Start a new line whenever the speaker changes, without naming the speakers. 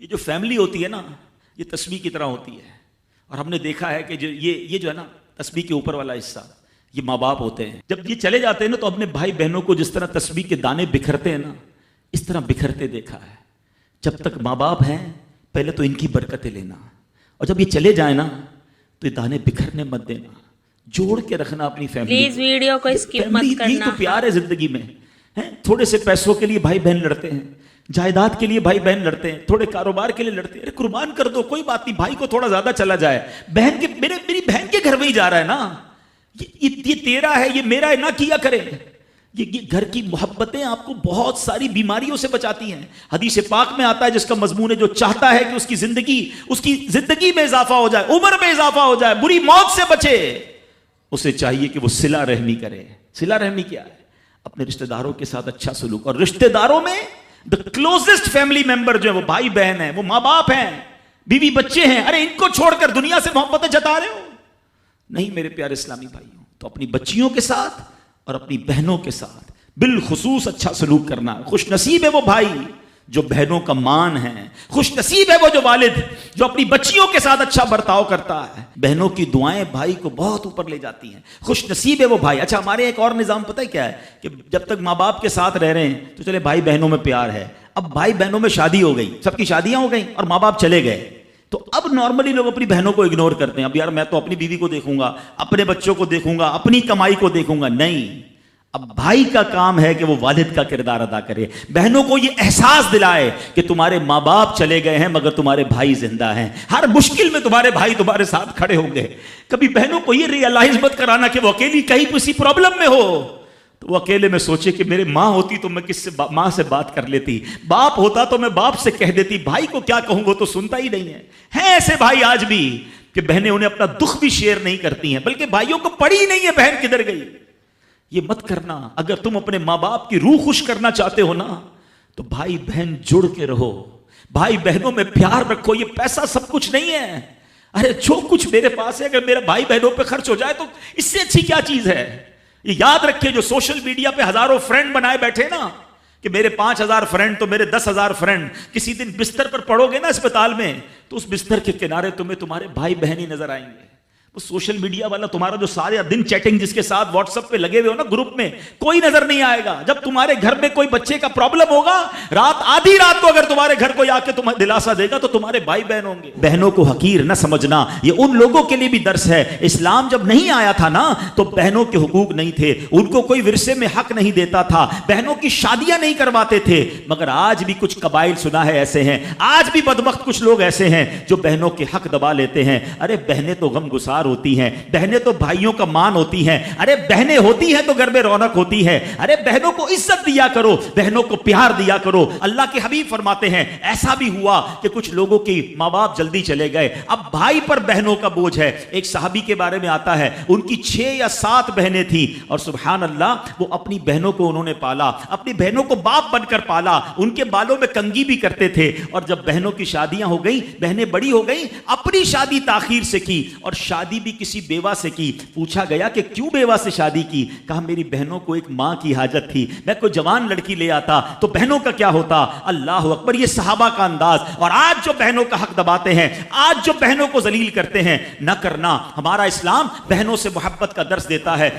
یہ جو فیملی ہوتی ہے نا، یہ تسبیح کی طرح ہوتی ہے. اور ہم نے دیکھا ہے کہ یہ جو ہے نا تسبیح کے اوپر والا حصہ، یہ ماں باپ ہوتے ہیں. جب یہ چلے جاتے ہیں نا تو اپنے بھائی بہنوں کو جس طرح تسبیح کے دانے بکھرتے ہیں نا، اس طرح بکھرتے دیکھا ہے. جب تک ماں باپ ہیں پہلے تو ان کی برکتیں لینا، اور جب یہ چلے جائیں نا تو یہ دانے بکھرنے مت دینا، جوڑ کے رکھنا اپنی فیملی.
پلیز ویڈیو کو اسکپ مت کرنا.
یہی تو پیار ہے زندگی میں. تھوڑے سے پیسوں کے لیے بھائی بہن لڑتے ہیں، جائیداد کے لیے بھائی بہن لڑتے ہیں، تھوڑے کاروبار کے لیے لڑتے ہیں. ارے قربان کر دو، کوئی بات نہیں، بھائی کو تھوڑا زیادہ چلا جائے، بہن کے میری بہن کے گھر میں ہی جا رہا ہے نا، یہ تیرا ہے، یہ میرا ہے، نہ کیا کرے. یہ گھر کی محبتیں آپ کو بہت ساری بیماریوں سے بچاتی ہیں. حدیث پاک میں آتا ہے جس کا مضمون ہے جو چاہتا ہے کہ اس کی زندگی میں اضافہ ہو جائے، عمر میں اضافہ ہو جائے، بری موت سے بچے، اسے چاہیے کہ وہ صلہ رحمی کرے. صلہ رحمی کیا ہے؟ اپنے رشتہ داروں کے ساتھ اچھا سلوک. اور رشتہ داروں میں the closest family member جو ہے وہ بھائی بہن ہیں، وہ ماں باپ ہیں، بیوی بچے ہیں. ارے ان کو چھوڑ کر دنیا سے محبتیں جتا رہے ہو؟ نہیں میرے پیارے اسلامی بھائیوں. تو اپنی بچیوں کے ساتھ اور اپنی بہنوں کے ساتھ بالخصوص اچھا سلوک کرنا. خوش نصیب ہے وہ بھائی جو بہنوں کا مان ہے، خوش نصیب ہے وہ جو والد جو اپنی بچیوں کے ساتھ اچھا برتاؤ کرتا ہے. بہنوں کی دعائیں بھائی کو بہت اوپر لے جاتی ہیں. خوش نصیب ہے وہ بھائی. اچھا ہمارے ایک اور نظام پتہ ہے کیا ہے کہ جب تک ماں باپ کے ساتھ رہ رہے ہیں تو چلے بھائی بہنوں میں پیار ہے. اب بھائی بہنوں میں شادی ہو گئی، سب کی شادیاں ہو گئیں اور ماں باپ چلے گئے، تو اب نارملی لوگ اپنی بہنوں کو اگنور کرتے ہیں. اب یار میں تو اپنی بیوی کو دیکھوں گا، اپنے بچوں کو دیکھوں گا، اپنی کمائی کو دیکھوں گا. نہیں، اب بھائی کا کام ہے کہ وہ والد کا کردار ادا کرے. بہنوں کو یہ احساس دلائے کہ تمہارے ماں باپ چلے گئے ہیں مگر تمہارے بھائی زندہ ہیں، ہر مشکل میں تمہارے بھائی تمہارے ساتھ کھڑے ہوں گے. کبھی بہنوں کو یہ ریئلائز مت کرانا کہ وہ اکیلی کہیں کسی پرابلم میں ہو تو وہ اکیلے میں سوچے کہ میرے ماں ہوتی تو میں ماں سے بات کر لیتی، باپ ہوتا تو میں باپ سے کہہ دیتی، بھائی کو کیا کہوں وہ تو سنتا ہی نہیں ہے. ہیں ایسے بھائی آج بھی کہ بہنیں انہیں اپنا دکھ بھی شیئر نہیں کرتی ہیں، بلکہ بھائیوں کو پڑی ہی نہیں ہے بہن کدھر گئی. یہ مت کرنا. اگر تم اپنے ماں باپ کی روح خوش کرنا چاہتے ہو نا تو بھائی بہن جڑ کے رہو، بھائی بہنوں میں پیار رکھو. یہ پیسہ سب کچھ نہیں ہے. ارے جو کچھ میرے پاس ہے اگر میرے بھائی بہنوں پہ خرچ ہو جائے تو اس سے اچھی کیا چیز ہے. یہ یاد رکھے جو سوشل میڈیا پہ ہزاروں فرینڈ بنائے بیٹھے نا کہ میرے 5000 فرینڈ تو میرے 10,000 فرینڈ، کسی دن بستر پر پڑو گے نا اسپتال میں تو اس بستر کے کنارے تمہیں تمہارے بھائی بہن ہی نظر آئیں گے. سوشل میڈیا والا تمہارا جو سارے دن چیٹنگ جس کے ساتھ واٹس ایپ پہ لگے ہوئے ہو نا گروپ میں، کوئی نظر نہیں آئے گا. جب تمہارے گھر میں کوئی بچے کا پرابلم ہوگا، آدھی رات کو اگر تمہارے گھر کوئی آ کے تمہیں دلاسا دے گا تو تمہارے بھائی بہن ہوں گے. بہنوں کو حقیر نہ سمجھنا، یہ ان لوگوں کے لیے بھی درس ہے. اسلام جب نہیں آیا تھا نا تو بہنوں کے حقوق نہیں تھے، ان کو کوئی ورثے میں حق نہیں دیتا تھا، بہنوں کی شادیاں نہیں کرواتے تھے. مگر آج بھی کچھ قبائل سنا ہے ایسے ہیں، آج بھی بدبخت کچھ لوگ ایسے ہیں جو بہنوں کے حق دبا لیتے ہیں. ارے بہنیں تو غم گسار ہوتی ہیں، بہنیں تو بھائیوں کا مان ہوتی ہیں. ارے بہنیں ہوتی ہیں تو گھر میں رونق ہوتی ہے. ارے بہنوں کو عزت دیا کرو، بہنوں کو پیار دیا کرو. اللہ کے حبیب فرماتے ہیں ایسا بھی ہوا کہ کچھ لوگوں کی ماں باپ جلدی چلے گئے، اب بھائی پر بہنوں کا بوجھ ہے. ایک صحابی کے بارے میں آتا ہے ان کی 6 یا 7 بہنیں تھیں اور سبحان اللہ وہ اپنی بہنوں کو انہوں نے پالا، اپنی بہنوں کو باپ بن کر پالا. ان کے بالوں میں کنگھی بھی کرتے تھے. اور جب بہنوں کی شادیاں ہو گئیں، بہنیں بڑی ہو گئیں، اپنی شادی تاخیر سے کی اور شادی بھی کسی بیوہ سے کی. پوچھا گیا کہ کیوں بیوہ سے شادی کی؟ کہا میری بہنوں کو ایک ماں کی حاجت تھی، میں کوئی جوان لڑکی لے آتا تو بہنوں کا کیا ہوتا. اللہ اکبر. یہ صحابہ کا انداز. اور آج جو بہنوں کا حق دباتے ہیں، آج جو بہنوں کو ذلیل کرتے ہیں، نہ کرنا. ہمارا اسلام بہنوں سے محبت کا درس دیتا ہے.